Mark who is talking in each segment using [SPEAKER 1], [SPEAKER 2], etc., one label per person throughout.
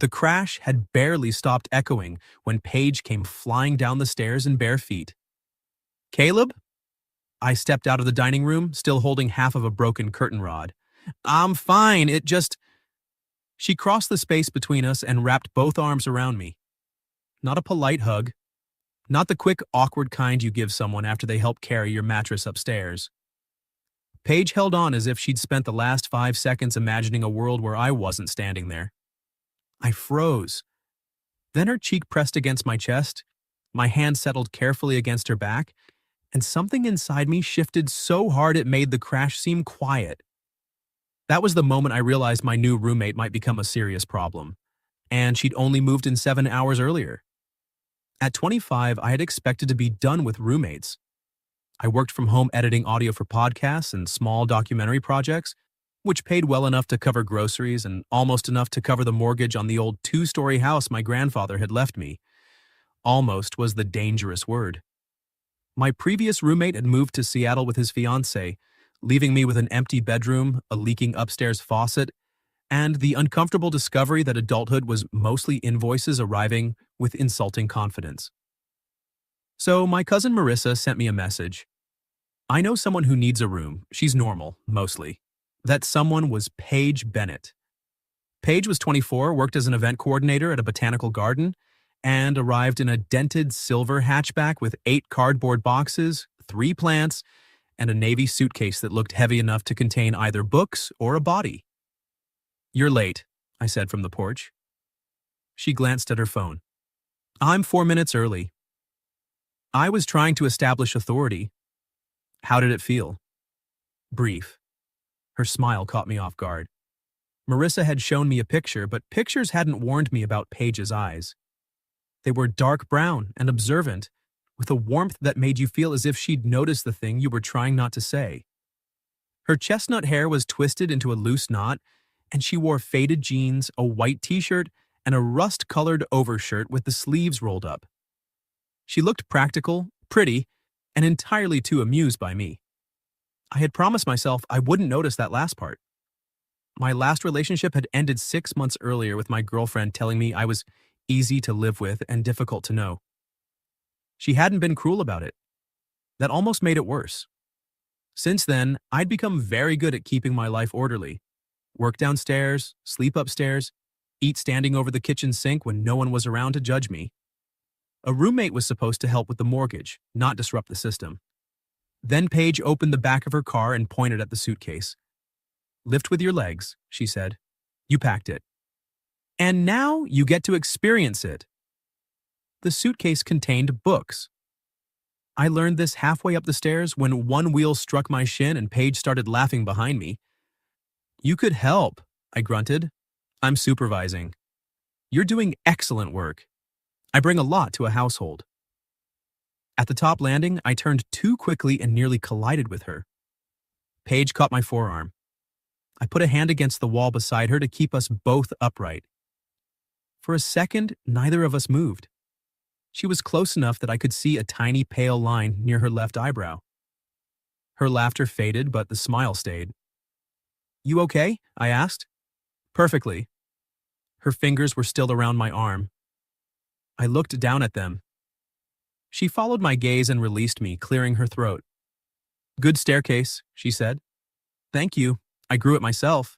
[SPEAKER 1] The crash had barely stopped echoing when Paige came flying down the stairs in bare feet. "Caleb?" I stepped out of the dining room, still holding half of a broken curtain rod. "I'm fine, it just—" She crossed the space between us and wrapped both arms around me. Not a polite hug. Not the quick, awkward kind you give someone after they help carry your mattress upstairs. Paige held on as if she'd spent the last 5 seconds imagining a world where I wasn't standing there. I froze. Then her cheek pressed against my chest, my hand settled carefully against her back, and something inside me shifted so hard it made the crash seem quiet. That was the moment I realized my new roommate might become a serious problem, and she'd only moved in 7 hours earlier. At 25, I had expected to be done with roommates. I worked from home editing audio for podcasts and small documentary projects, which paid well enough to cover groceries and almost enough to cover the mortgage on the old 2-story house my grandfather had left me. Almost was the dangerous word. My previous roommate had moved to Seattle with his fiancée, leaving me with an empty bedroom, a leaking upstairs faucet, and the uncomfortable discovery that adulthood was mostly invoices arriving with insulting confidence. So my cousin Marissa sent me a message. "I know someone who needs a room. She's normal, mostly." That someone was Paige Bennett. Paige was 24, worked as an event coordinator at a botanical garden, and arrived in a dented silver hatchback with 8 cardboard boxes, 3 plants, and a navy suitcase that looked heavy enough to contain either books or a body. "You're late," I said from the porch. She glanced at her phone. "I'm 4 minutes early." I was trying to establish authority. How did it feel? Brief. Her smile caught me off guard. Marissa had shown me a picture, but pictures hadn't warned me about Paige's eyes. They were dark brown and observant, with a warmth that made you feel as if she'd noticed the thing you were trying not to say. Her chestnut hair was twisted into a loose knot, and she wore faded jeans, a white t-shirt, and a rust-colored overshirt with the sleeves rolled up. She looked practical, pretty, and entirely too amused by me. I had promised myself I wouldn't notice that last part. My last relationship had ended 6 months earlier with my girlfriend telling me I was easy to live with and difficult to know. She hadn't been cruel about it. That almost made it worse. Since then, I'd become very good at keeping my life orderly. Work downstairs, sleep upstairs, eat standing over the kitchen sink when no one was around to judge me. A roommate was supposed to help with the mortgage, not disrupt the system. Then Paige opened the back of her car and pointed at the suitcase. "Lift with your legs," she said. "You packed it. And now you get to experience it." The suitcase contained books. I learned this halfway up the stairs when one wheel struck my shin and Paige started laughing behind me. "You could help," I grunted. "I'm supervising." "You're doing excellent work. I bring a lot to a household." At the top landing, I turned too quickly and nearly collided with her. Paige caught my forearm. I put a hand against the wall beside her to keep us both upright. For a second, neither of us moved. She was close enough that I could see a tiny pale line near her left eyebrow. Her laughter faded, but the smile stayed. "You okay?" I asked. "Perfectly." Her fingers were still around my arm. I looked down at them. She followed my gaze and released me, clearing her throat. "Good staircase," she said. "Thank you. I grew it myself."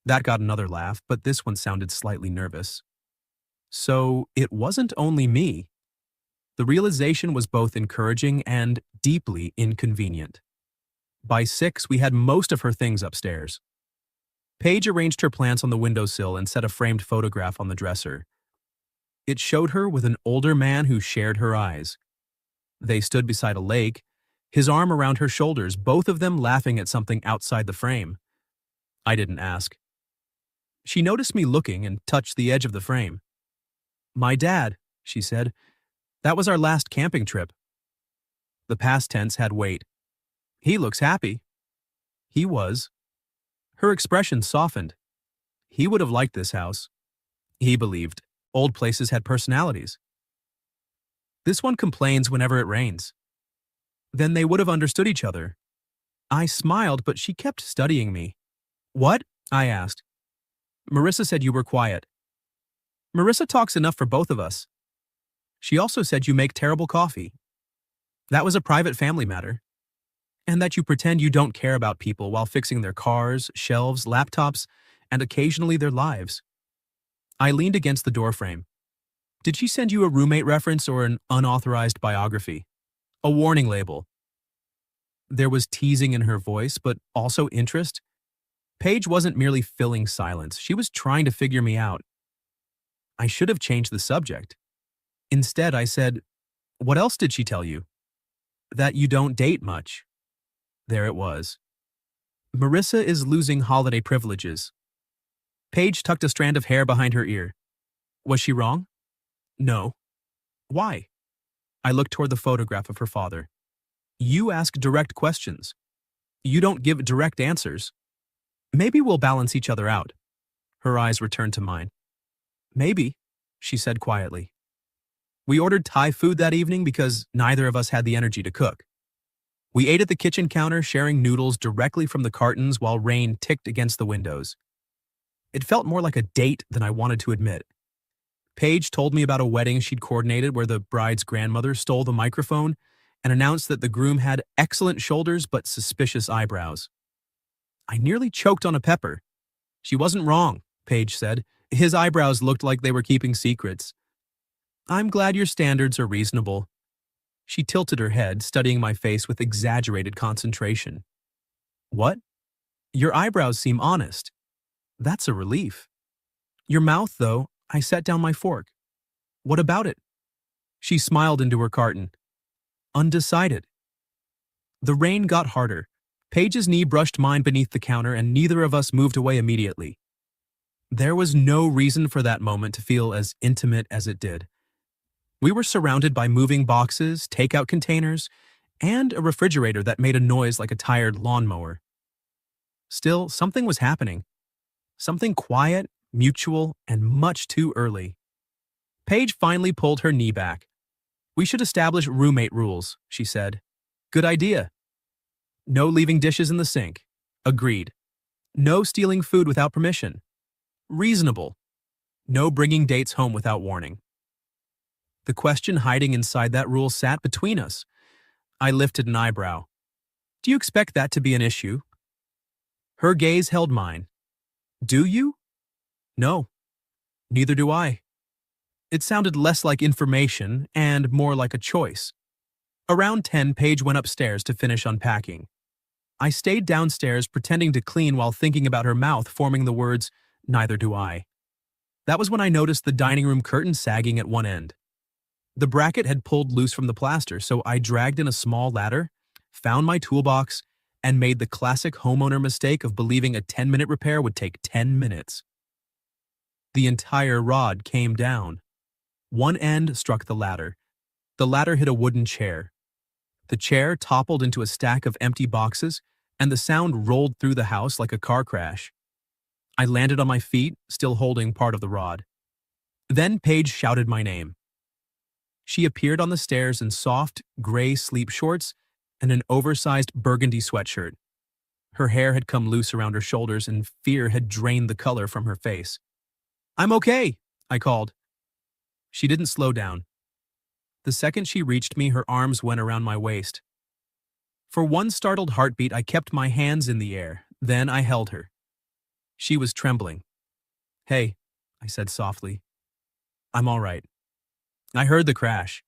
[SPEAKER 1] That got another laugh, but this one sounded slightly nervous. So it wasn't only me. The realization was both encouraging and deeply inconvenient. By 6, we had most of her things upstairs. Paige arranged her plants on the windowsill and set a framed photograph on the dresser. It showed her with an older man who shared her eyes. They stood beside a lake, his arm around her shoulders, both of them laughing at something outside the frame. I didn't ask. She noticed me looking and touched the edge of the frame. "My dad," she said. "That was our last camping trip." The past tense had weight. "He looks happy." He was. Her expression softened. He would have liked this house. He believed old places had personalities. This one complains whenever it rains. Then they would have understood each other. I smiled, but she kept studying me. "What?" I asked. "Marissa said you were quiet." Marissa talks enough for both of us. She also said you make terrible coffee. That was a private family matter. And that you pretend you don't care about people while fixing their cars, shelves, laptops, and occasionally their lives. I leaned against the doorframe. Did she send you a roommate reference or an unauthorized biography? A warning label? There was teasing in her voice, but also interest. Paige wasn't merely filling silence. She was trying to figure me out. I should have changed the subject. Instead, I said, "What else did she tell you?" "That you don't date much." There it was. Marissa is losing holiday privileges. Paige tucked a strand of hair behind her ear. Was she wrong? No. Why? I looked toward the photograph of her father. You ask direct questions. You don't give direct answers. Maybe we'll balance each other out. Her eyes returned to mine. Maybe, she said quietly. We ordered Thai food that evening because neither of us had the energy to cook. We ate at the kitchen counter, sharing noodles directly from the cartons while rain ticked against the windows. It felt more like a date than I wanted to admit. Paige told me about a wedding she'd coordinated where the bride's grandmother stole the microphone and announced that the groom had excellent shoulders but suspicious eyebrows. I nearly choked on a pepper. She wasn't wrong, Paige said. His eyebrows looked like they were keeping secrets. I'm glad your standards are reasonable. She tilted her head, studying my face with exaggerated concentration. What? Your eyebrows seem honest. That's a relief. Your mouth, though, I set down my fork. What about it? She smiled into her carton. Undecided. The rain got harder. Paige's knee brushed mine beneath the counter, and neither of us moved away immediately. There was no reason for that moment to feel as intimate as it did. We were surrounded by moving boxes, takeout containers, and a refrigerator that made a noise like a tired lawnmower. Still, something was happening. Something quiet, mutual, and much too early. Paige finally pulled her knee back. We should establish roommate rules, she said. Good idea. No leaving dishes in the sink. Agreed. No stealing food without permission. Reasonable. No bringing dates home without warning. The question hiding inside that rule sat between us. I lifted an eyebrow. Do you expect that to be an issue? Her gaze held mine. Do you? No. Neither do I. It sounded less like information and more like a choice. Around 10, Paige went upstairs to finish unpacking. I stayed downstairs pretending to clean while thinking about her mouth forming the words, neither do I. That was when I noticed the dining room curtain sagging at one end. The bracket had pulled loose from the plaster, so I dragged in a small ladder, found my toolbox, and made the classic homeowner mistake of believing a 10-minute repair would take 10 minutes. The entire rod came down. One end struck the ladder. The ladder hit a wooden chair. The chair toppled into a stack of empty boxes, and the sound rolled through the house like a car crash. I landed on my feet, still holding part of the rod. Then Paige shouted my name. She appeared on the stairs in soft, gray sleep shorts and an oversized burgundy sweatshirt. Her hair had come loose around her shoulders and fear had drained the color from her face. I'm okay, I called. She didn't slow down. The second she reached me, her arms went around my waist. For one startled heartbeat, I kept my hands in the air. Then I held her. She was trembling. Hey, I said softly. I'm all right. I heard the crash.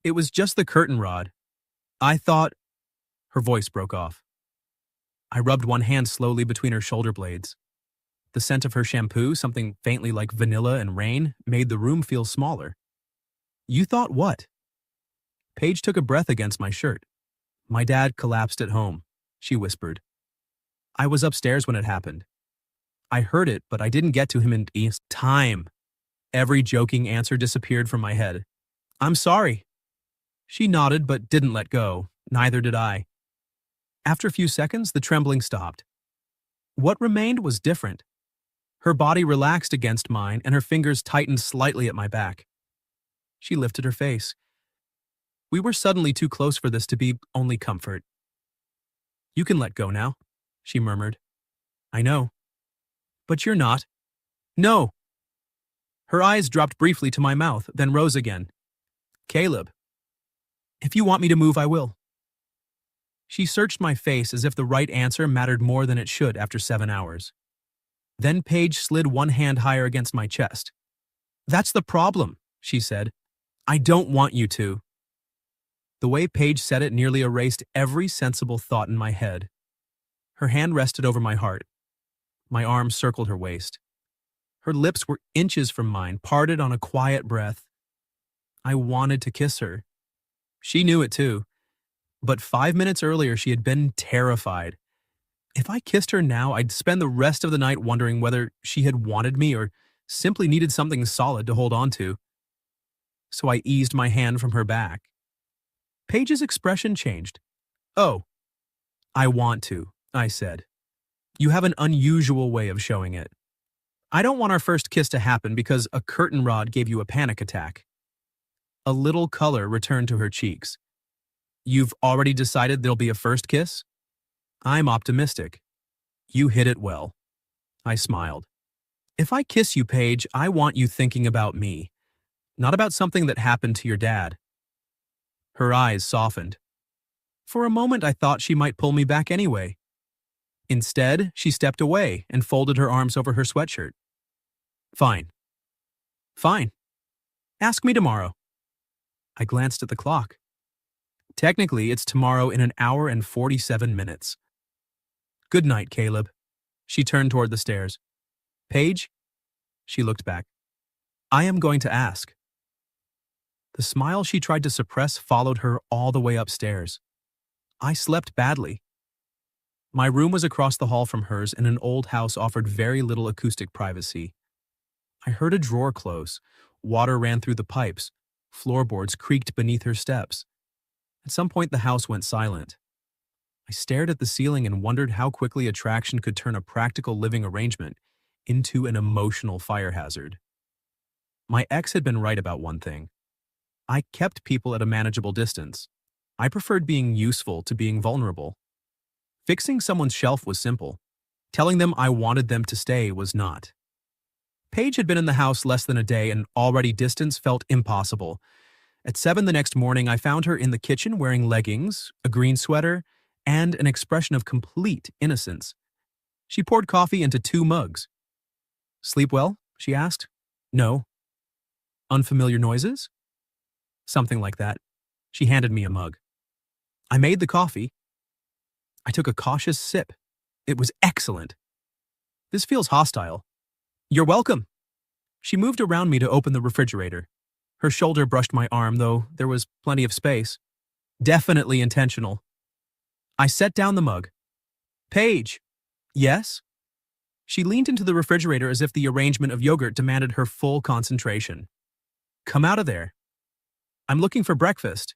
[SPEAKER 1] It was just the curtain rod. I thought... Her voice broke off. I rubbed one hand slowly between her shoulder blades. The scent of her shampoo, something faintly like vanilla and rain, made the room feel smaller. You thought what? Paige took a breath against my shirt. My dad collapsed at home, she whispered. I was upstairs when it happened. I heard it, but I didn't get to him in time. Every joking answer disappeared from my head. I'm sorry. She nodded but didn't let go. Neither did I. After a few seconds, the trembling stopped. What remained was different. Her body relaxed against mine and her fingers tightened slightly at my back. She lifted her face. We were suddenly too close for this to be only comfort. You can let go now, she murmured. I know. But you're not. No. Her eyes dropped briefly to my mouth, then rose again. Caleb, if you want me to move, I will. She searched my face as if the right answer mattered more than it should after 7 hours. Then Paige slid one hand higher against my chest. That's the problem, she said. I don't want you to. The way Paige said it nearly erased every sensible thought in my head. Her hand rested over my heart. My arm circled her waist. Her lips were inches from mine, parted on a quiet breath. I wanted to kiss her. She knew it too. But 5 minutes earlier, she had been terrified. If I kissed her now, I'd spend the rest of the night wondering whether she had wanted me or simply needed something solid to hold on to. So I eased my hand from her back. Paige's expression changed. Oh, I want to, I said. You have an unusual way of showing it. I don't want our first kiss to happen because a curtain rod gave you a panic attack. A little color returned to her cheeks. You've already decided there'll be a first kiss? I'm optimistic. You hit it well. I smiled. If I kiss you, Paige, I want you thinking about me, not about something that happened to your dad. Her eyes softened. For a moment, I thought she might pull me back anyway. Instead, she stepped away and folded her arms over her sweatshirt. Fine. Fine. Ask me tomorrow. I glanced at the clock. Technically, it's tomorrow in 1 hour and 47 minutes. Good night, Caleb. She turned toward the stairs. Paige? She looked back. I am going to ask. The smile she tried to suppress followed her all the way upstairs. I slept badly. My room was across the hall from hers, and an old house offered very little acoustic privacy. I heard a drawer close. Water ran through the pipes. Floorboards creaked beneath her steps. At some point, the house went silent. I stared at the ceiling and wondered how quickly attraction could turn a practical living arrangement into an emotional fire hazard. My ex had been right about one thing. I kept people at a manageable distance. I preferred being useful to being vulnerable. Fixing someone's shelf was simple. Telling them I wanted them to stay was not. Paige had been in the house less than a day, and already distance felt impossible. At 7 the next morning, I found her in the kitchen wearing leggings, a green sweater, and an expression of complete innocence. She poured coffee into 2 mugs. Sleep well? She asked. No. Unfamiliar noises? Something like that. She handed me a mug. I made the coffee. I took a cautious sip. It was excellent. This feels hostile. You're welcome. She moved around me to open the refrigerator. Her shoulder brushed my arm, though there was plenty of space. Definitely intentional. I set down the mug. Paige. Yes? She leaned into the refrigerator as if the arrangement of yogurt demanded her full concentration. Come out of there. I'm looking for breakfast.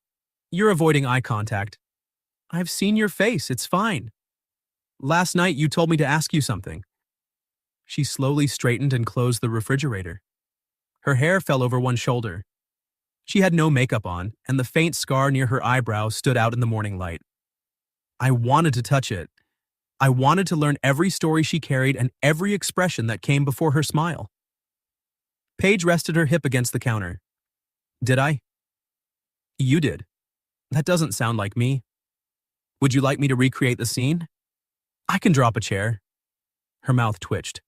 [SPEAKER 1] You're avoiding eye contact. I've seen your face, it's fine. Last night you told me to ask you something. She slowly straightened and closed the refrigerator. Her hair fell over one shoulder. She had no makeup on, and the faint scar near her eyebrow stood out in the morning light. I wanted to touch it. I wanted to learn every story she carried and every expression that came before her smile. Paige rested her hip against the counter. Did I? You did. That doesn't sound like me. Would you like me to recreate the scene? I can drop a chair. Her mouth twitched.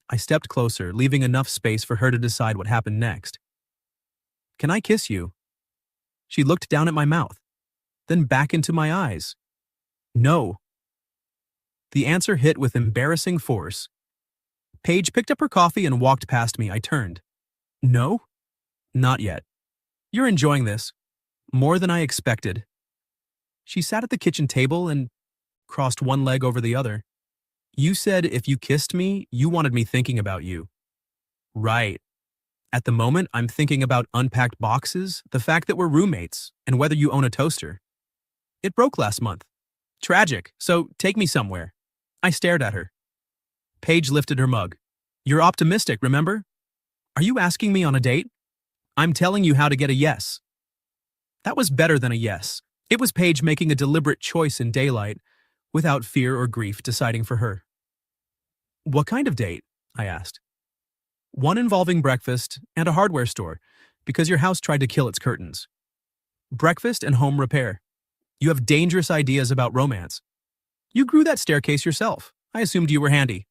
[SPEAKER 1] I stepped closer, leaving enough space for her to decide what happened next. Can I kiss you? She looked down at my mouth, then back into my eyes. No. The answer hit with embarrassing force. Paige picked up her coffee and walked past me. I turned. No? Not yet. You're enjoying this. More than I expected. She sat at the kitchen table and crossed one leg over the other. You said if you kissed me, you wanted me thinking about you. Right. At the moment, I'm thinking about unpacked boxes, the fact that we're roommates, and whether you own a toaster. It broke last month. Tragic, so take me somewhere. I stared at her. Paige lifted her mug. You're optimistic, remember? Are you asking me on a date? I'm telling you how to get a yes. That was better than a yes. It was Paige making a deliberate choice in daylight, without fear or grief deciding for her. What kind of date? I asked. One involving breakfast and a hardware store, because your house tried to kill its curtains. Breakfast and home repair. You have dangerous ideas about romance. You grew that staircase yourself. I assumed you were handy.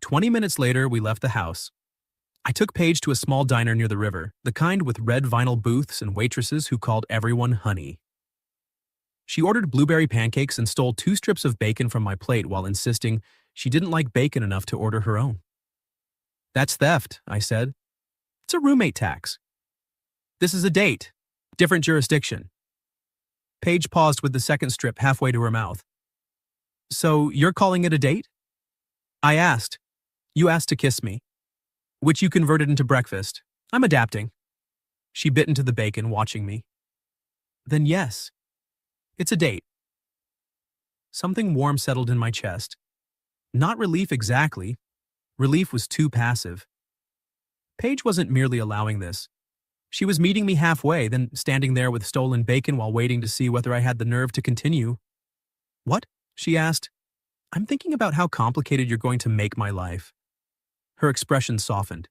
[SPEAKER 1] 20 minutes later, we left the house. I took Paige to a small diner near the river, the kind with red vinyl booths and waitresses who called everyone honey. She ordered blueberry pancakes and stole 2 strips of bacon from my plate while insisting she didn't like bacon enough to order her own. That's theft, I said. It's a roommate tax. This is a date. Different jurisdiction. Paige paused with the second strip halfway to her mouth. So you're calling it a date? I asked. You asked to kiss me, which you converted into breakfast. I'm adapting. She bit into the bacon, watching me. Then yes, it's a date. Something warm settled in my chest. Not relief exactly. Relief was too passive. Paige wasn't merely allowing this. She was meeting me halfway, then standing there with stolen bacon while waiting to see whether I had the nerve to continue. What? She asked. I'm thinking about how complicated you're going to make my life. Her expression softened.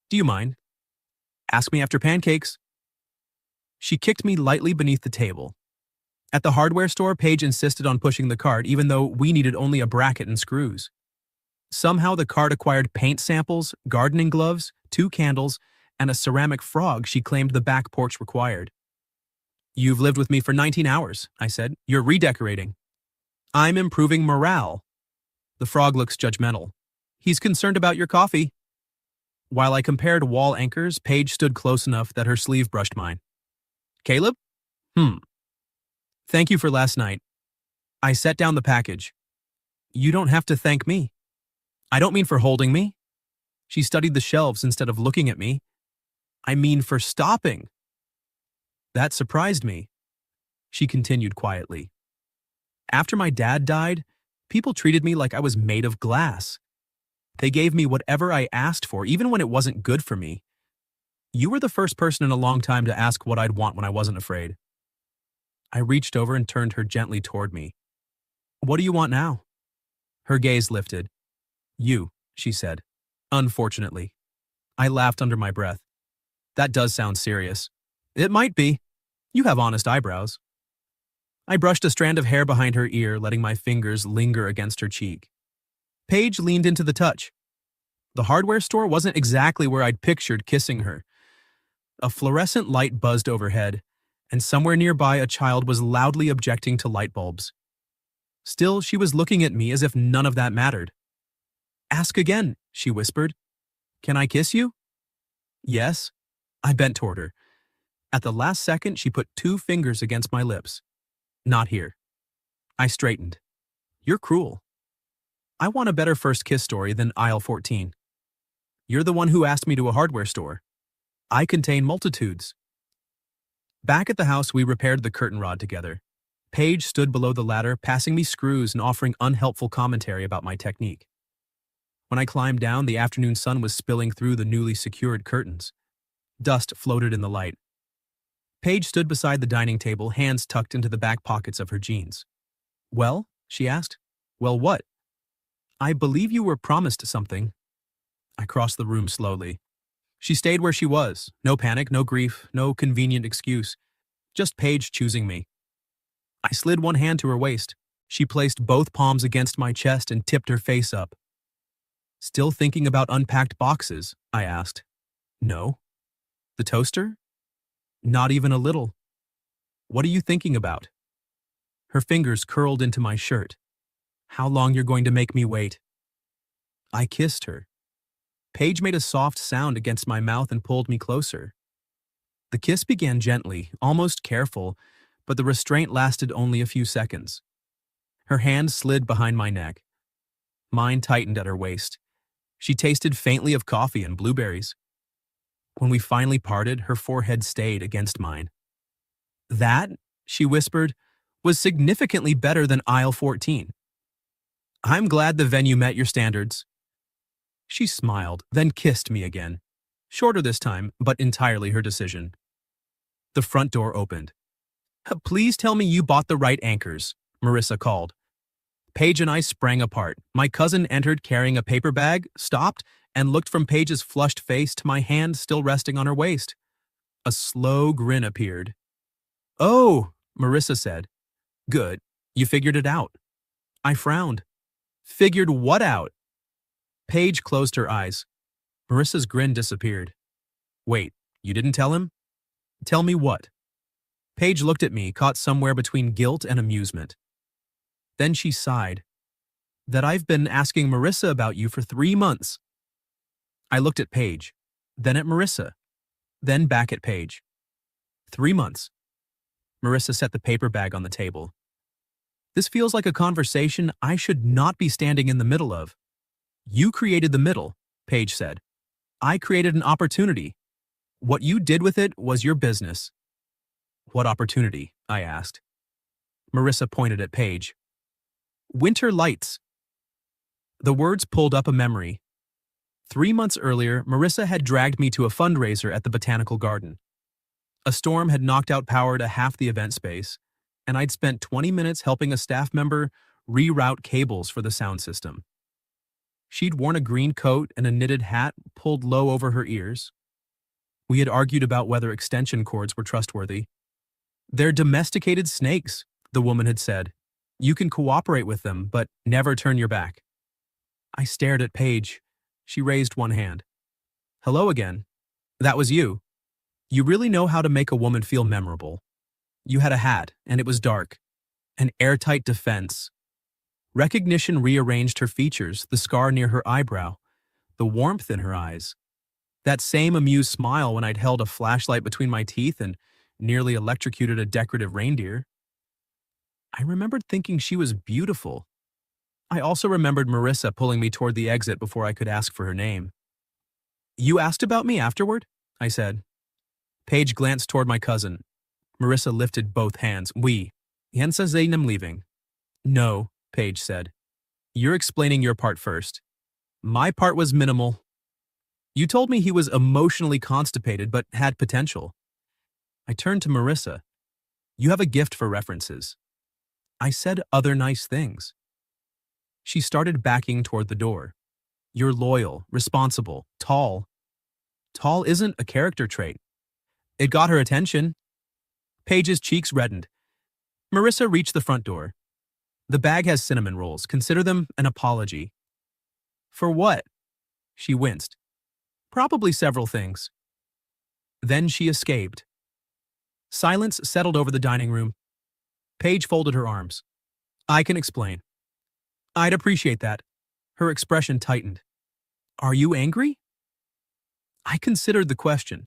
[SPEAKER 1] Do you mind? Ask me after pancakes. She kicked me lightly beneath the table. At the hardware store, Paige insisted on pushing the cart even though we needed only a bracket and screws. Somehow the cart acquired paint samples, gardening gloves, 2 candles, and a ceramic frog she claimed the back porch required. You've lived with me for 19 hours, I said. You're redecorating. I'm improving morale. The frog looks judgmental. He's concerned about your coffee. While I compared wall anchors, Paige stood close enough that her sleeve brushed mine. Caleb? Thank you for last night. I set down the package. You don't have to thank me. I don't mean for holding me. She studied the shelves instead of looking at me. I mean for stopping. That surprised me. She continued quietly. After my dad died, people treated me like I was made of glass. They gave me whatever I asked for, even when it wasn't good for me. You were the first person in a long time to ask what I'd want when I wasn't afraid. I reached over and turned her gently toward me. What do you want now? Her gaze lifted. You, she said. Unfortunately. I laughed under my breath. That does sound serious. It might be. You have honest eyebrows. I brushed a strand of hair behind her ear, letting my fingers linger against her cheek. Paige leaned into the touch. The hardware store wasn't exactly where I'd pictured kissing her. A fluorescent light buzzed overhead, and somewhere nearby a child was loudly objecting to light bulbs. Still, she was looking at me as if none of that mattered. Ask again, she whispered. Can I kiss you? Yes. I bent toward her. At the last second, she put 2 fingers against my lips. Not here. I straightened. You're cruel. I want a better first kiss story than aisle 14. You're the one who asked me to a hardware store. I contain multitudes. Back at the house, we repaired the curtain rod together. Paige stood below the ladder, passing me screws and offering unhelpful commentary about my technique. When I climbed down, the afternoon sun was spilling through the newly secured curtains. Dust floated in the light. Paige stood beside the dining table, hands tucked into the back pockets of her jeans. Well? She asked. Well, what? I believe you were promised something. I crossed the room slowly. She stayed where she was. No panic, no grief, no convenient excuse. Just Paige choosing me. I slid one hand to her waist. She placed both palms against my chest and tipped her face up. Still thinking about unpacked boxes? I asked. No. The toaster? Not even a little. What are you thinking about? Her fingers curled into my shirt. How long you're going to make me wait? I kissed her. Paige made a soft sound against my mouth and pulled me closer. The kiss began gently, almost careful, but the restraint lasted only a few seconds. Her hand slid behind my neck. Mine tightened at her waist. She tasted faintly of coffee and blueberries. When we finally parted, her forehead stayed against mine. That, she whispered, was significantly better than aisle 14. I'm glad the venue met your standards. She smiled, then kissed me again. Shorter this time, but entirely her decision. The front door opened. Please tell me you bought the right anchors, Marissa called. Paige and I sprang apart. My cousin entered carrying a paper bag, stopped, and looked from Paige's flushed face to my hand still resting on her waist. A slow grin appeared. "Oh," Marissa said. "Good. You figured it out." I frowned. "Figured what out?" Paige closed her eyes. Marissa's grin disappeared. "Wait, you didn't tell him?" "Tell me what?" Paige looked at me, caught somewhere between guilt and amusement. Then she sighed. "That I've been asking Marissa about you for 3 months." I looked at Paige, then at Marissa, then back at Paige. 3 months. Marissa set the paper bag on the table. "This feels like a conversation I should not be standing in the middle of." "You created the middle," Paige said. "I created an opportunity. What you did with it was your business." "What opportunity?" I asked. Marissa pointed at Paige. "Winter lights." The words pulled up a memory. 3 months earlier, Marissa had dragged me to a fundraiser at the Botanical Garden. A storm had knocked out power to half the event space, and I'd spent 20 minutes helping a staff member reroute cables for the sound system. She'd worn a green coat and a knitted hat pulled low over her ears. We had argued about whether extension cords were trustworthy. "They're domesticated snakes," the woman had said. "You can cooperate with them, but never turn your back." I stared at Paige. She raised one hand. "Hello again. That was you. You really know how to make a woman feel memorable. You had a hat, and it was dark. An airtight defense." Recognition rearranged her features, the scar near her eyebrow, the warmth in her eyes. That same amused smile when I'd held a flashlight between my teeth and nearly electrocuted a decorative reindeer. I remembered thinking she was beautiful. I also remembered Marissa pulling me toward the exit before I could ask for her name. "You asked about me afterward?" I said. Paige glanced toward my cousin. Marissa lifted both hands. "Oui. Jens says I'm leaving." "No," Paige said. "You're explaining your part first. My part was minimal. You told me he was emotionally constipated but had potential." I turned to Marissa. "You have a gift for references." I said other nice things. She started backing toward the door. "You're loyal, responsible, tall." Tall isn't a character trait. It got her attention. Paige's cheeks reddened. Marissa reached the front door. "The bag has cinnamon rolls. Consider them an apology." "For what?" She winced. "Probably several things." Then she escaped. Silence settled over the dining room. Paige folded her arms. "I can explain." "I'd appreciate that." Her expression tightened. "Are you angry?" I considered the question.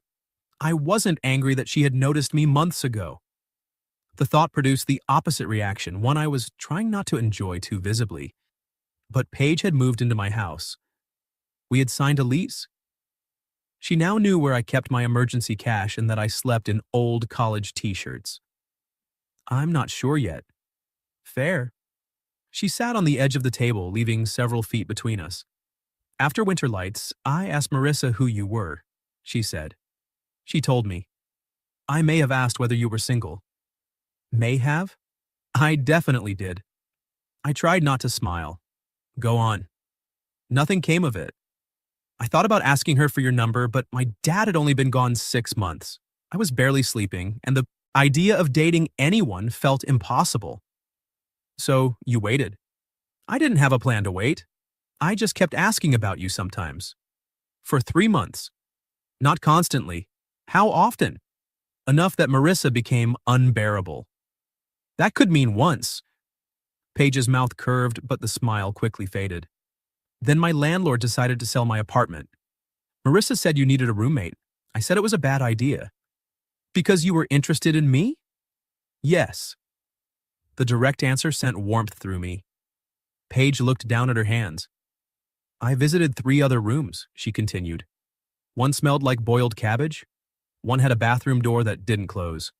[SPEAKER 1] I wasn't angry that she had noticed me months ago. The thought produced the opposite reaction, one I was trying not to enjoy too visibly. But Paige had moved into my house. We had signed a lease. She now knew where I kept my emergency cash and that I slept in old college t-shirts. I'm not sure yet. Fair. She sat on the edge of the table, leaving several feet between us. "After winter lights, I asked Marissa who you were," she said. She told me. "I may have asked whether you were single." May have? I definitely did. I tried not to smile. "Go on." Nothing came of it. I thought about asking her for your number, but my dad had only been gone 6 months. I was barely sleeping, and the idea of dating anyone felt impossible. "So you waited." "I didn't have a plan to wait. I just kept asking about you sometimes." "For 3 months." "Not constantly." "How often?" "Enough that Marissa became unbearable." "That could mean once." Paige's mouth curved, but the smile quickly faded. "Then my landlord decided to sell my apartment. Marissa said you needed a roommate. I said it was a bad idea." "Because you were interested in me?" "Yes." The direct answer sent warmth through me. Paige looked down at her hands. "I visited 3 other rooms," she continued. "One smelled like boiled cabbage. One had a bathroom door that didn't close.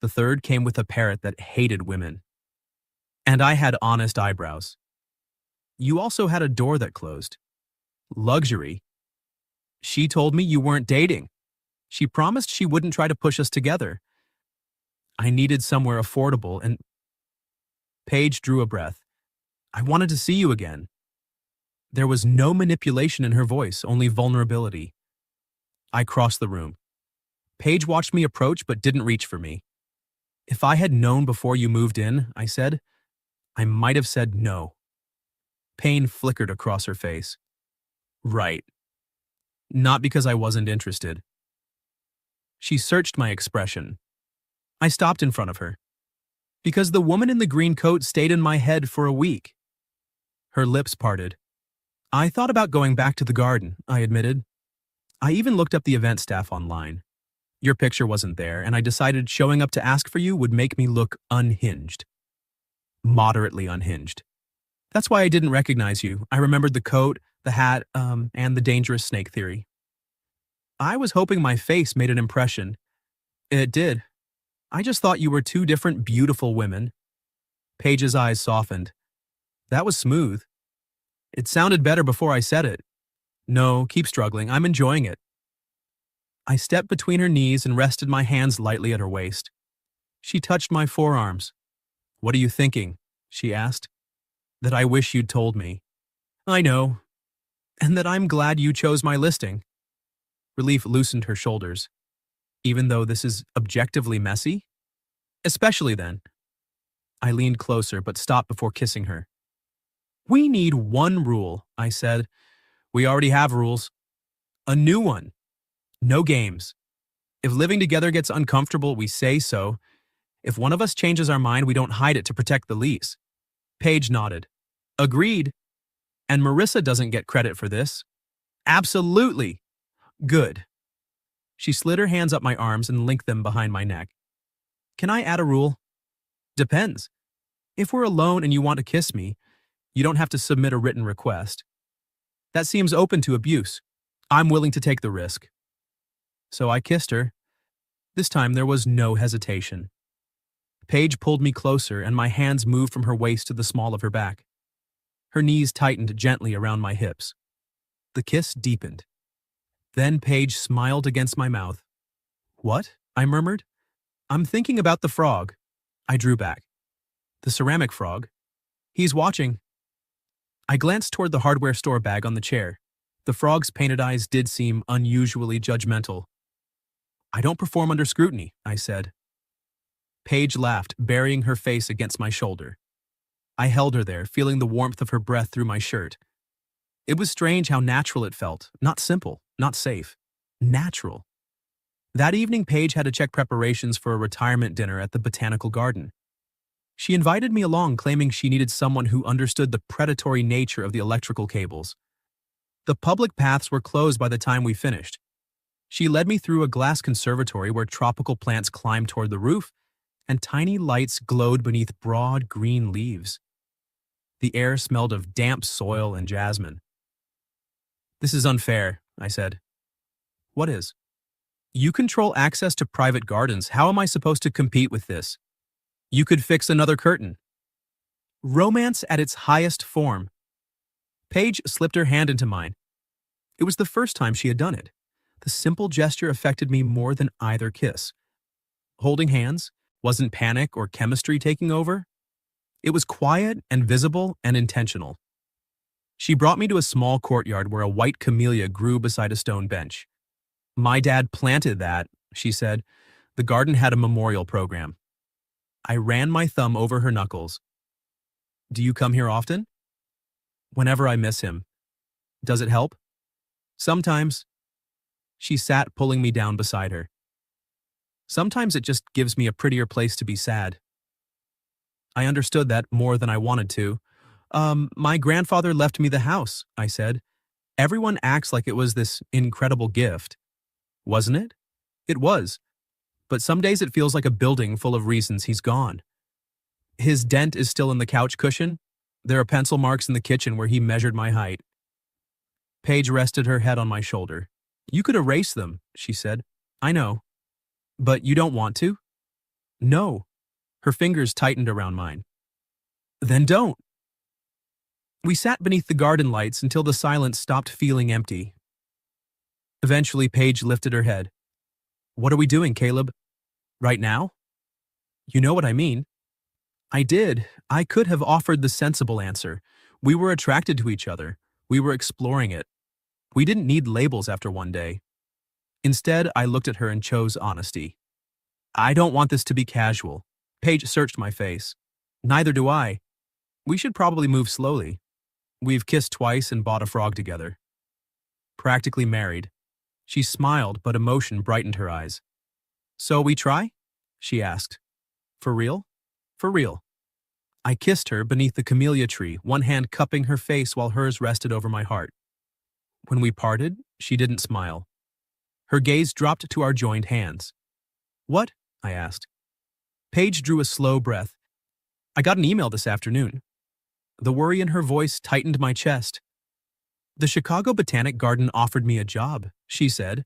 [SPEAKER 1] The third came with a parrot that hated women. And I had honest eyebrows. You also had a door that closed. Luxury. She told me you weren't dating. She promised she wouldn't try to push us together. I needed somewhere affordable and..." Paige drew a breath. "I wanted to see you again." There was no manipulation in her voice, only vulnerability. I crossed the room. Paige watched me approach but didn't reach for me. If I had known before you moved in, I said, I might have said no. Pain flickered across her face. Right. Not because I wasn't interested. She searched my expression. I stopped in front of her. Because the woman in the green coat stayed in my head for a week. Her lips parted. I thought about going back to the garden, I admitted. I even looked up the event staff online. Your picture wasn't there, and I decided showing up to ask for you would make me look unhinged. Moderately unhinged. That's why I didn't recognize you. I remembered the coat, the hat, and the dangerous snake theory. I was hoping my face made an impression. It did. I just thought you were two different beautiful women. Paige's eyes softened. That was smooth. It sounded better before I said it. No, keep struggling. I'm enjoying it. I stepped between her knees and rested my hands lightly at her waist. She touched my forearms. What are you thinking? She asked. That I wish you'd told me. I know. And that I'm glad you chose my listing. Relief loosened her shoulders. Even though this is objectively messy? Especially then. I leaned closer but stopped before kissing her. We need one rule, I said. We already have rules. A new one. No games. If living together gets uncomfortable, we say so. If one of us changes our mind, we don't hide it to protect the lease. Paige nodded. Agreed. And Marissa doesn't get credit for this. Absolutely. Good. She slid her hands up my arms and linked them behind my neck. Can I add a rule? Depends. If we're alone and you want to kiss me, you don't have to submit a written request. That seems open to abuse. I'm willing to take the risk. So I kissed her. This time there was no hesitation. Paige pulled me closer and my hands moved from her waist to the small of her back. Her knees tightened gently around my hips. The kiss deepened. Then Paige smiled against my mouth. What? I murmured. I'm thinking about the frog. I drew back. The ceramic frog. He's watching. I glanced toward the hardware store bag on the chair. The frog's painted eyes did seem unusually judgmental. I don't perform under scrutiny, I said. Paige laughed, burying her face against my shoulder. I held her there, feeling the warmth of her breath through my shirt. It was strange how natural it felt. Not simple, not safe. Natural. That evening, Paige had to check preparations for a retirement dinner at the botanical garden. She invited me along, claiming she needed someone who understood the predatory nature of the electrical cables. The public paths were closed by the time we finished. She led me through a glass conservatory where tropical plants climbed toward the roof, and tiny lights glowed beneath broad green leaves. The air smelled of damp soil and jasmine. This is unfair, I said. What is? You control access to private gardens. How am I supposed to compete with this? You could fix another curtain. Romance at its highest form. Paige slipped her hand into mine. It was the first time she had done it. The simple gesture affected me more than either kiss. Holding hands wasn't panic or chemistry taking over. It was quiet and visible and intentional. She brought me to a small courtyard where a white camellia grew beside a stone bench. My dad planted that, she said. The garden had a memorial program. I ran my thumb over her knuckles. Do you come here often? Whenever I miss him. Does it help? Sometimes. She sat, pulling me down beside her. Sometimes it just gives me a prettier place to be sad. I understood that more than I wanted to. My grandfather left me the house, I said. Everyone acts like it was this incredible gift. Wasn't it? It was. But some days it feels like a building full of reasons he's gone. His dent is still in the couch cushion. There are pencil marks in the kitchen where he measured my height. Paige rested her head on my shoulder. You could erase them, she said. I know. But you don't want to? No. Her fingers tightened around mine. Then don't. We sat beneath the garden lights until the silence stopped feeling empty. Eventually, Paige lifted her head. What are we doing, Caleb? Right now? You know what I mean. I did. I could have offered the sensible answer. We were attracted to each other. We were exploring it. We didn't need labels after one day. Instead, I looked at her and chose honesty. I don't want this to be casual. Paige searched my face. Neither do I. We should probably move slowly. We've kissed twice and bought a frog together. Practically married. She smiled, but emotion brightened her eyes. So we try? She asked. For real? For real. I kissed her beneath the camellia tree, one hand cupping her face while hers rested over my heart. When we parted, she didn't smile. Her gaze dropped to our joined hands. What? I asked. Paige drew a slow breath. I got an email this afternoon. The worry in her voice tightened my chest. The Chicago Botanic Garden offered me a job, she said.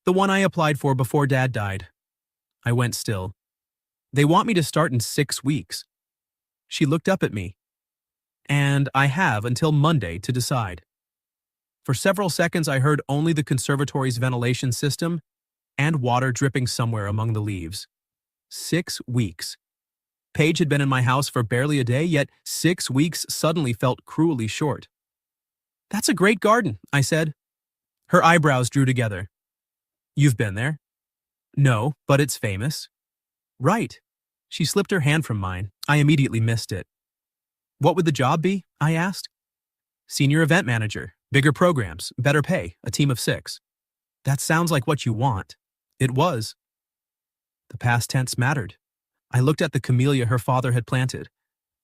[SPEAKER 1] The one I applied for before Dad died. I went still. They want me to start in 6 weeks. She looked up at me. And I have until Monday to decide. For several seconds I heard only the conservatory's ventilation system and water dripping somewhere among the leaves. 6 weeks. Paige had been in my house for barely a day, yet 6 weeks suddenly felt cruelly short. That's a great garden, I said. Her eyebrows drew together. You've been there? No, but it's famous. Right. She slipped her hand from mine. I immediately missed it. What would the job be? I asked. Senior event manager, bigger programs, better pay, a team of 6. That sounds like what you want. It was. The past tense mattered. I looked at the camellia her father had planted.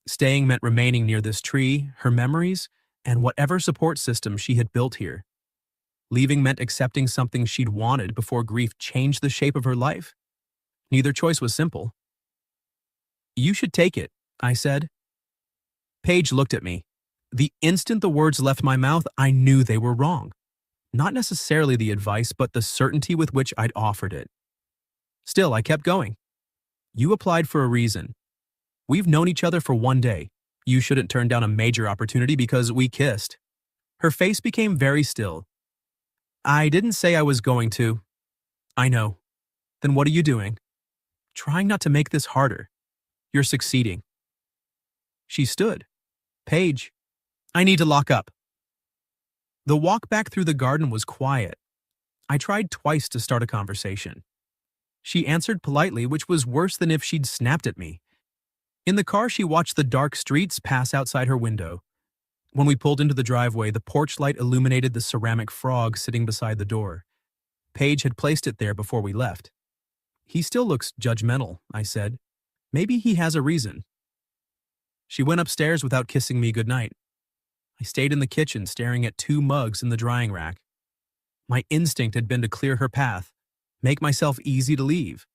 [SPEAKER 1] Staying meant remaining near this tree, her memories, and whatever support system she had built here. Leaving meant accepting something she'd wanted before grief changed the shape of her life. Neither choice was simple. You should take it, I said. Paige looked at me. The instant the words left my mouth, I knew they were wrong. Not necessarily the advice, but the certainty with which I'd offered it. Still, I kept going. You applied for a reason. We've known each other for 1 day. You shouldn't turn down a major opportunity because we kissed. Her face became very still. I didn't say I was going to. I know. Then what are you doing? Trying not to make this harder. You're succeeding. She stood. Paige, I need to lock up. The walk back through the garden was quiet. I tried twice to start a conversation. She answered politely, which was worse than if she'd snapped at me. In the car, she watched the dark streets pass outside her window. When we pulled into the driveway, the porch light illuminated the ceramic frog sitting beside the door. Paige had placed it there before we left. He still looks judgmental, I said. Maybe he has a reason. She went upstairs without kissing me goodnight. I stayed in the kitchen staring at 2 mugs in the drying rack. My instinct had been to clear her path, make myself easy to leave,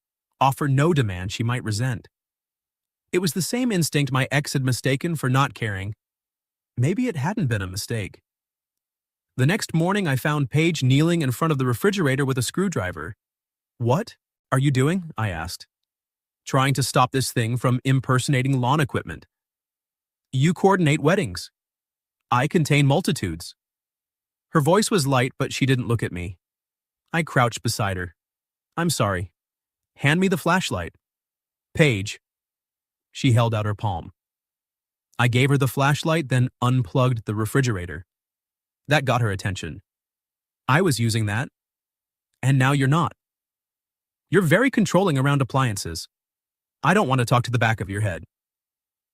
[SPEAKER 1] offer no demand she might resent. It was the same instinct my ex had mistaken for not caring. Maybe it hadn't been a mistake. The next morning I found Paige kneeling in front of the refrigerator with a screwdriver. What are you doing? I asked. Trying to stop this thing from impersonating lawn equipment. You coordinate weddings. I contain multitudes. Her voice was light, but she didn't look at me. I crouched beside her. I'm sorry. Hand me the flashlight. Paige. She held out her palm. I gave her the flashlight, then unplugged the refrigerator. That got her attention. I was using that. And now you're not. You're very controlling around appliances. I don't want to talk to the back of your head.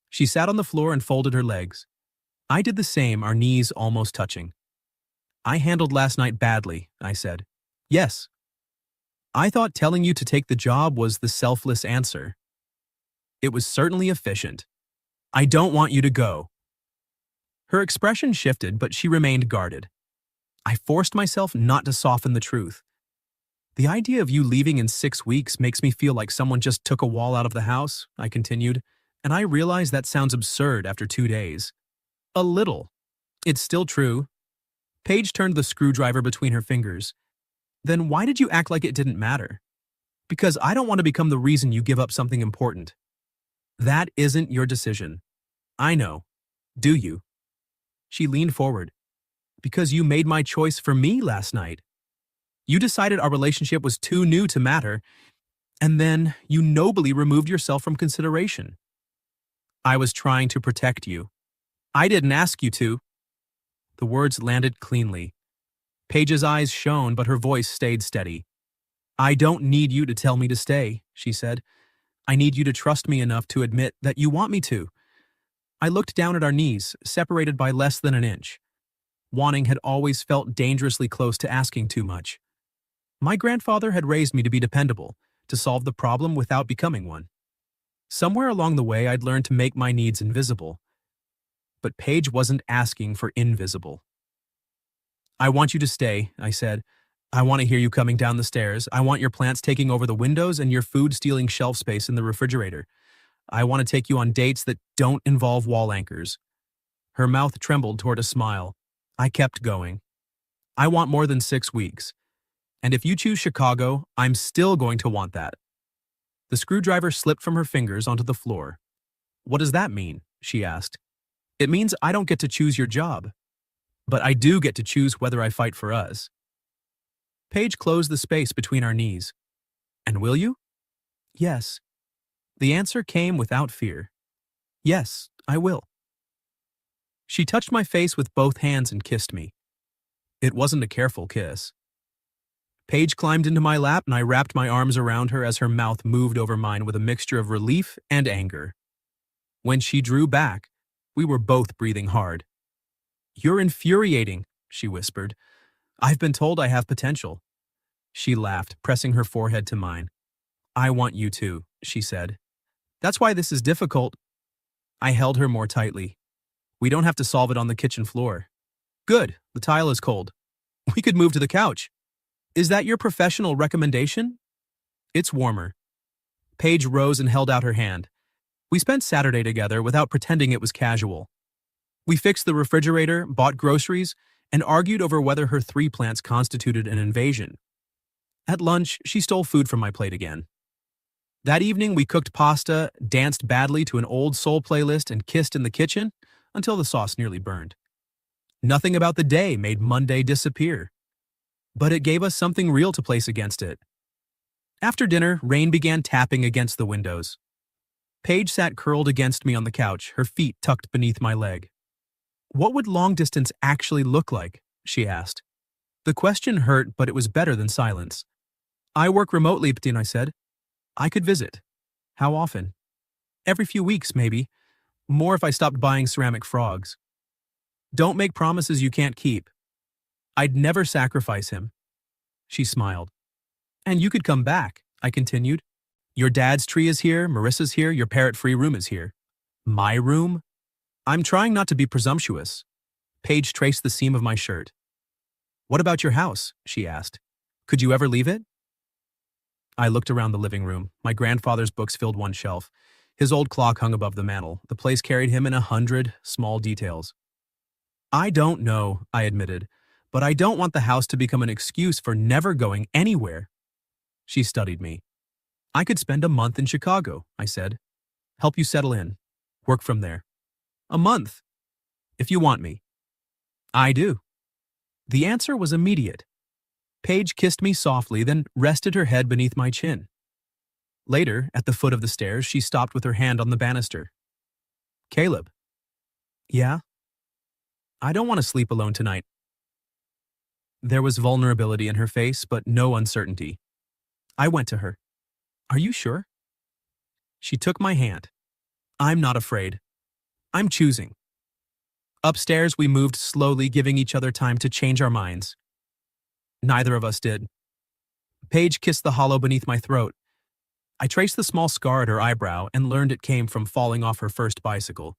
[SPEAKER 1] She sat on the floor and folded her legs. I did the same, our knees almost touching. I handled last night badly, I said. Yes. I thought telling you to take the job was the selfless answer. It was certainly efficient. I don't want you to go. Her expression shifted, but she remained guarded. I forced myself not to soften the truth. The idea of you leaving in 6 weeks makes me feel like someone just took a wall out of the house, I continued, and I realize that sounds absurd after 2 days. A little. It's still true. Paige turned the screwdriver between her fingers. Then why did you act like it didn't matter? Because I don't want to become the reason you give up something important. That isn't your decision. I know. Do you? She leaned forward. Because you made my choice for me last night. You decided our relationship was too new to matter, and then you nobly removed yourself from consideration. I was trying to protect you. I didn't ask you to. The words landed cleanly. Paige's eyes shone, but her voice stayed steady. I don't need you to tell me to stay, she said. I need you to trust me enough to admit that you want me to. I looked down at our knees, separated by less than an inch. Wanting had always felt dangerously close to asking too much. My grandfather had raised me to be dependable, to solve the problem without becoming one. Somewhere along the way, I'd learned to make my needs invisible. But Paige wasn't asking for invisible. I want you to stay, I said. I want to hear you coming down the stairs. I want your plants taking over the windows and your food stealing shelf space in the refrigerator. I want to take you on dates that don't involve wall anchors. Her mouth trembled toward a smile. I kept going. I want more than 6 weeks. And if you choose Chicago, I'm still going to want that. The screwdriver slipped from her fingers onto the floor. What does that mean? She asked. It means I don't get to choose your job. But I do get to choose whether I fight for us. Paige closed the space between our knees. And will you? Yes. The answer came without fear. Yes, I will. She touched my face with both hands and kissed me. It wasn't a careful kiss. Paige climbed into my lap and I wrapped my arms around her as her mouth moved over mine with a mixture of relief and anger. When she drew back, we were both breathing hard. You're infuriating, she whispered. I've been told I have potential. She laughed, pressing her forehead to mine. I want you to, she said. That's why this is difficult. I held her more tightly. We don't have to solve it on the kitchen floor. Good, the tile is cold. We could move to the couch. Is that your professional recommendation? It's warmer. Paige rose and held out her hand. We spent Saturday together without pretending it was casual. We fixed the refrigerator, bought groceries, and argued over whether her 3 plants constituted an invasion. At lunch, she stole food from my plate again. That evening, we cooked pasta, danced badly to an old soul playlist, and kissed in the kitchen until the sauce nearly burned. Nothing about the day made Monday disappear. But it gave us something real to place against it. After dinner, rain began tapping against the windows. Paige sat curled against me on the couch, her feet tucked beneath my leg. What would long distance actually look like? She asked. The question hurt, but it was better than silence. I work remotely, Ptin, I said. I could visit. How often? Every few weeks, maybe. More if I stopped buying ceramic frogs. Don't make promises you can't keep. I'd never sacrifice him. She smiled. And you could come back, I continued. Your dad's tree is here, Marissa's here, your parrot-free room is here. My room? I'm trying not to be presumptuous. Paige traced the seam of my shirt. What about your house? She asked. Could you ever leave it? I looked around the living room. My grandfather's books filled one shelf. His old clock hung above the mantel. The place carried him in 100 small details. I don't know, I admitted, but I don't want the house to become an excuse for never going anywhere. She studied me. I could spend a month in Chicago, I said. Help you settle in. Work from there. A month. If you want me. I do. The answer was immediate. Paige kissed me softly, then rested her head beneath my chin. Later, at the foot of the stairs, she stopped with her hand on the banister. Caleb. Yeah? I don't want to sleep alone tonight. There was vulnerability in her face, but no uncertainty. I went to her. Are you sure? She took my hand. I'm not afraid. I'm choosing. Upstairs, we moved slowly, giving each other time to change our minds. Neither of us did. Paige kissed the hollow beneath my throat. I traced the small scar at her eyebrow and learned it came from falling off her first bicycle.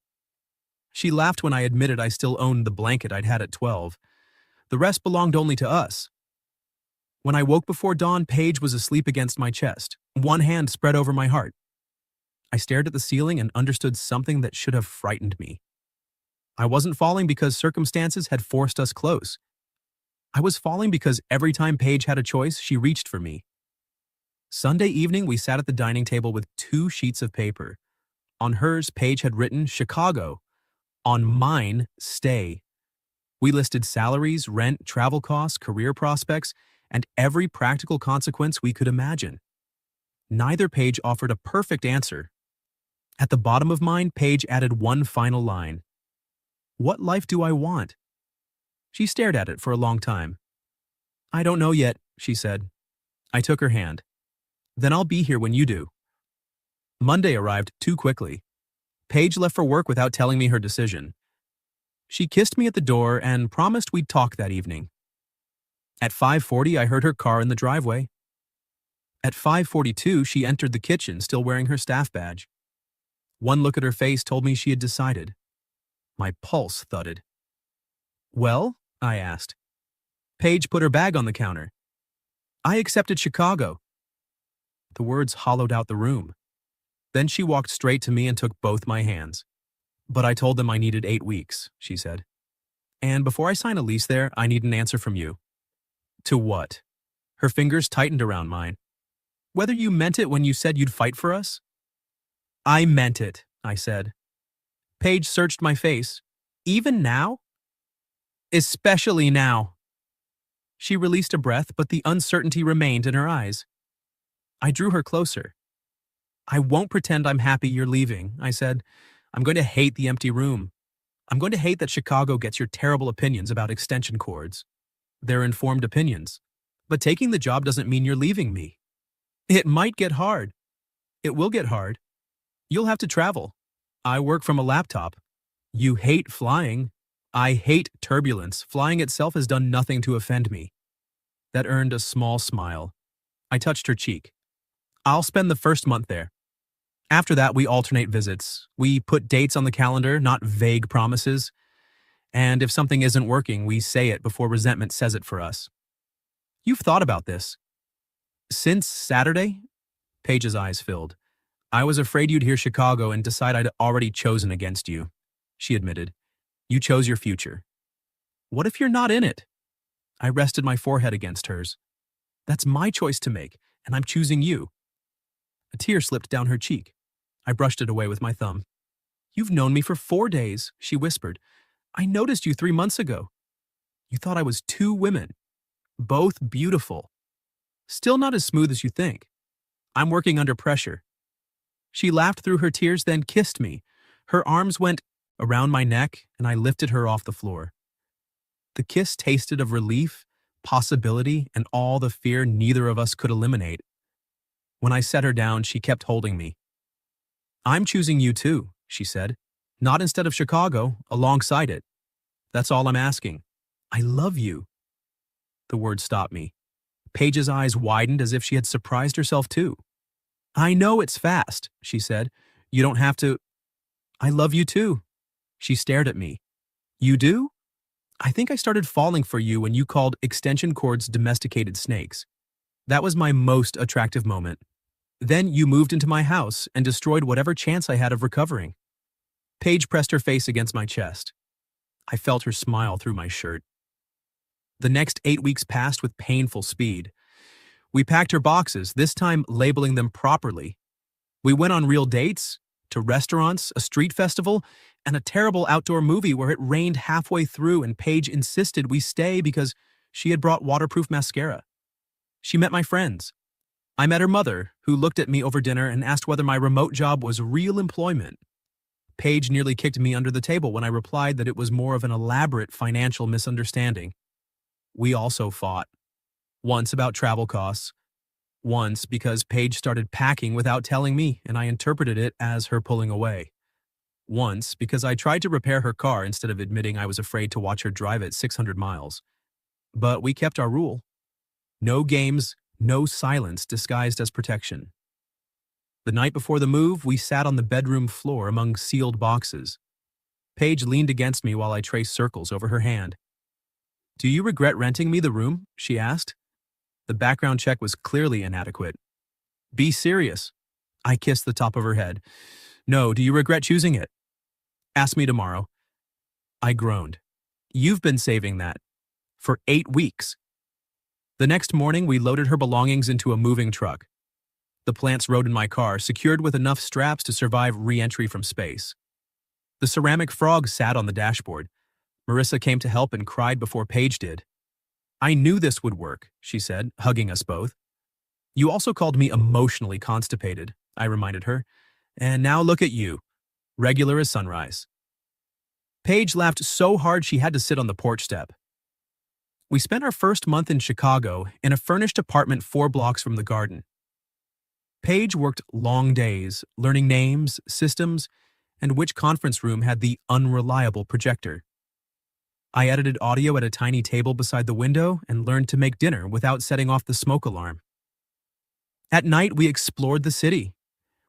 [SPEAKER 1] She laughed when I admitted I still owned the blanket I'd had at 12. The rest belonged only to us. When I woke before dawn, Paige was asleep against my chest, one hand spread over my heart. I stared at the ceiling and understood something that should have frightened me. I wasn't falling because circumstances had forced us close. I was falling because every time Paige had a choice, she reached for me. Sunday evening, we sat at the dining table with 2 sheets of paper. On hers, Paige had written Chicago. On mine, stay. We listed salaries, rent, travel costs, career prospects, and every practical consequence we could imagine. Neither Paige offered a perfect answer. At the bottom of mine, Paige added one final line. What life do I want? She stared at it for a long time. I don't know yet, she said. I took her hand. Then I'll be here when you do. Monday arrived too quickly. Paige left for work without telling me her decision. She kissed me at the door and promised we'd talk that evening. At 5:40, I heard her car in the driveway. At 5:42, she entered the kitchen, still wearing her staff badge. One look at her face told me she had decided. My pulse thudded. Well? I asked. Paige put her bag on the counter. I accepted Chicago. The words hollowed out the room. Then she walked straight to me and took both my hands. But I told them I needed 8 weeks, she said. And before I sign a lease there, I need an answer from you. To what? Her fingers tightened around mine. Whether you meant it when you said you'd fight for us? I meant it, I said. Paige searched my face. Even now? Especially now. She released a breath, but the uncertainty remained in her eyes. I drew her closer. I won't pretend I'm happy you're leaving, I said. I'm going to hate the empty room. I'm going to hate that Chicago gets your terrible opinions about extension cords. They're informed opinions. But taking the job doesn't mean you're leaving me. It might get hard. It will get hard. You'll have to travel. I work from a laptop. You hate flying. I hate turbulence. Flying itself has done nothing to offend me. That earned a small smile. I touched her cheek. I'll spend the first month there. After that, we alternate visits. We put dates on the calendar, not vague promises. And if something isn't working, we say it before resentment says it for us. You've thought about this. Since Saturday? Paige's eyes filled. I was afraid you'd hear Chicago and decide I'd already chosen against you, she admitted. You chose your future. What if you're not in it? I rested my forehead against hers. That's my choice to make, and I'm choosing you. A tear slipped down her cheek. I brushed it away with my thumb. You've known me for 4 days, she whispered. I noticed you 3 months ago. You thought I was 2 women. Both beautiful. Still not as smooth as you think. I'm working under pressure. She laughed through her tears, then kissed me. Her arms went around my neck, and I lifted her off the floor. The kiss tasted of relief, possibility, and all the fear neither of us could eliminate. When I set her down, she kept holding me. I'm choosing you too, she said. Not instead of Chicago, alongside it. That's all I'm asking. I love you. The words stopped me. Paige's eyes widened as if she had surprised herself too. I know it's fast, she said. You don't have to. I love you too. She stared at me. You do? I think I started falling for you when you called extension cords domesticated snakes. That was my most attractive moment. Then you moved into my house and destroyed whatever chance I had of recovering. Paige pressed her face against my chest. I felt her smile through my shirt. The next 8 weeks passed with painful speed. We packed her boxes, this time labeling them properly. We went on real dates, to restaurants, a street festival, and a terrible outdoor movie where it rained halfway through and Paige insisted we stay because she had brought waterproof mascara. She met my friends. I met her mother, who looked at me over dinner and asked whether my remote job was real employment. Paige nearly kicked me under the table when I replied that it was more of an elaborate financial misunderstanding. We also fought. Once about travel costs. Once because Paige started packing without telling me and I interpreted it as her pulling away. Once because I tried to repair her car instead of admitting I was afraid to watch her drive it 600 miles. But we kept our rule. No games, no silence disguised as protection. The night before the move, we sat on the bedroom floor among sealed boxes. Paige leaned against me while I traced circles over her hand. Do you regret renting me the room? She asked. The background check was clearly inadequate. Be serious. I kissed the top of her head. No, do you regret choosing it? Ask me tomorrow. I groaned. You've been saving that. For 8 weeks. The next morning, we loaded her belongings into a moving truck. The plants rode in my car, secured with enough straps to survive re-entry from space. The ceramic frog sat on the dashboard. Marissa came to help and cried before Paige did. I knew this would work, she said, hugging us both. You also called me emotionally constipated, I reminded her. And now look at you, regular as sunrise. Paige laughed so hard she had to sit on the porch step. We spent our first month in Chicago in a furnished apartment 4 blocks from the garden. Paige worked long days, learning names, systems, and which conference room had the unreliable projector. I edited audio at a tiny table beside the window and learned to make dinner without setting off the smoke alarm. At night, we explored the city.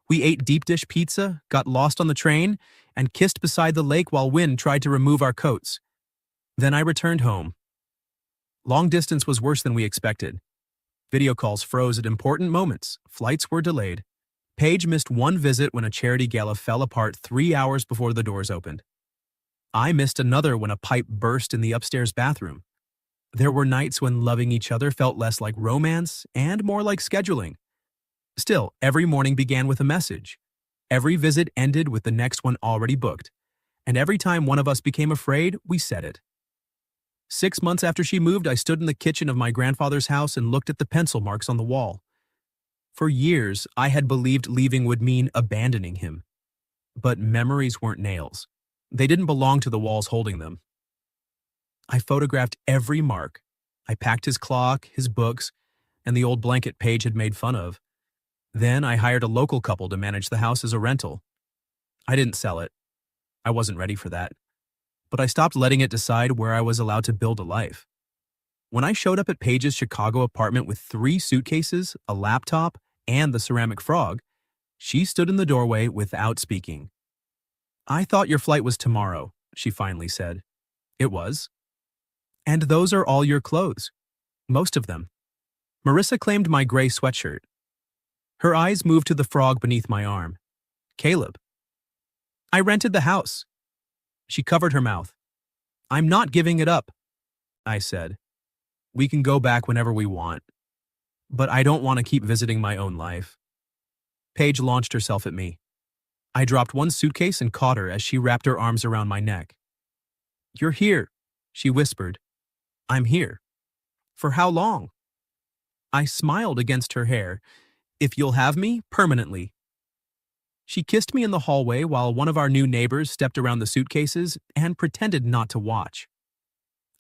[SPEAKER 1] We ate deep dish pizza, got lost on the train, and kissed beside the lake while wind tried to remove our coats. Then I returned home. Long distance was worse than we expected. Video calls froze at important moments. Flights were delayed. Paige missed one visit when a charity gala fell apart 3 hours before the doors opened. I missed another when a pipe burst in the upstairs bathroom. There were nights when loving each other felt less like romance and more like scheduling. Still, every morning began with a message. Every visit ended with the next one already booked. And every time one of us became afraid, we said it. 6 months after she moved, I stood in the kitchen of my grandfather's house and looked at the pencil marks on the wall. For years, I had believed leaving would mean abandoning him. But memories weren't nails. They didn't belong to the walls holding them. I photographed every mark. I packed his clock, his books, and the old blanket Paige had made fun of. Then I hired a local couple to manage the house as a rental. I didn't sell it. I wasn't ready for that. But I stopped letting it decide where I was allowed to build a life. When I showed up at Paige's Chicago apartment with 3 suitcases, a laptop, and the ceramic frog, she stood in the doorway without speaking. "I thought your flight was tomorrow," she finally said. "It was." "And those are all your clothes." "Most of them." Marissa claimed my gray sweatshirt. Her eyes moved to the frog beneath my arm. "Caleb." "I rented the house." She covered her mouth. "I'm not giving it up," I said. "We can go back whenever we want. But I don't want to keep visiting my own life." Paige launched herself at me. I dropped one suitcase and caught her as she wrapped her arms around my neck. "You're here," she whispered. "I'm here." "For how long?" I smiled against her hair. "If you'll have me, permanently." She kissed me in the hallway while one of our new neighbors stepped around the suitcases and pretended not to watch.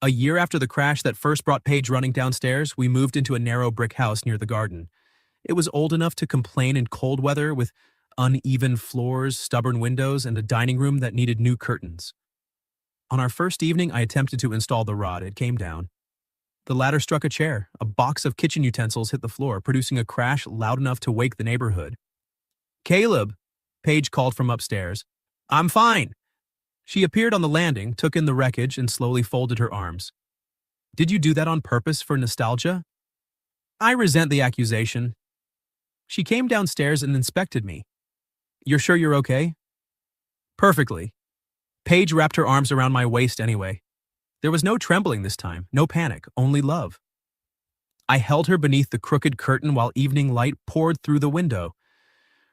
[SPEAKER 1] A year after the crash that first brought Paige running downstairs, we moved into a narrow brick house near the garden. It was old enough to complain in cold weather, with uneven floors, stubborn windows, and a dining room that needed new curtains. On our first evening, I attempted to install the rod. It came down. The ladder struck a chair. A box of kitchen utensils hit the floor, producing a crash loud enough to wake the neighborhood. "Caleb," Paige called from upstairs. "I'm fine." She appeared on the landing, took in the wreckage, and slowly folded her arms. "Did you do that on purpose for nostalgia?" "I resent the accusation." She came downstairs and inspected me. "You're sure you're okay?" "Perfectly." Paige wrapped her arms around my waist anyway. There was no trembling this time, no panic, only love. I held her beneath the crooked curtain while evening light poured through the window.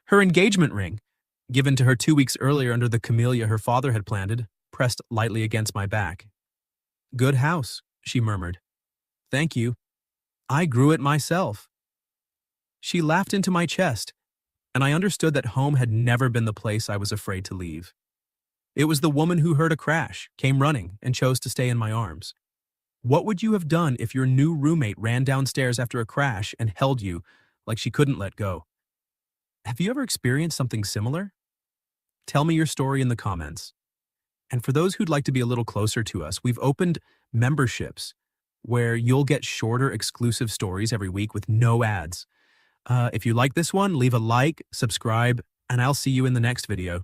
[SPEAKER 1] Her engagement ring, given to her 2 weeks earlier under the camellia her father had planted, pressed lightly against my back. "Good house," she murmured. "Thank you. I grew it myself." She laughed into my chest, and I understood that home had never been the place I was afraid to leave. It was the woman who heard a crash, came running, and chose to stay in my arms. What would you have done if your new roommate ran downstairs after a crash and held you like she couldn't let go? Have you ever experienced something similar? Tell me your story in the comments. And for those who'd like to be a little closer to us, we've opened memberships where you'll get shorter, exclusive stories every week with no ads. If you like this one, leave a like, subscribe, and I'll see you in the next video.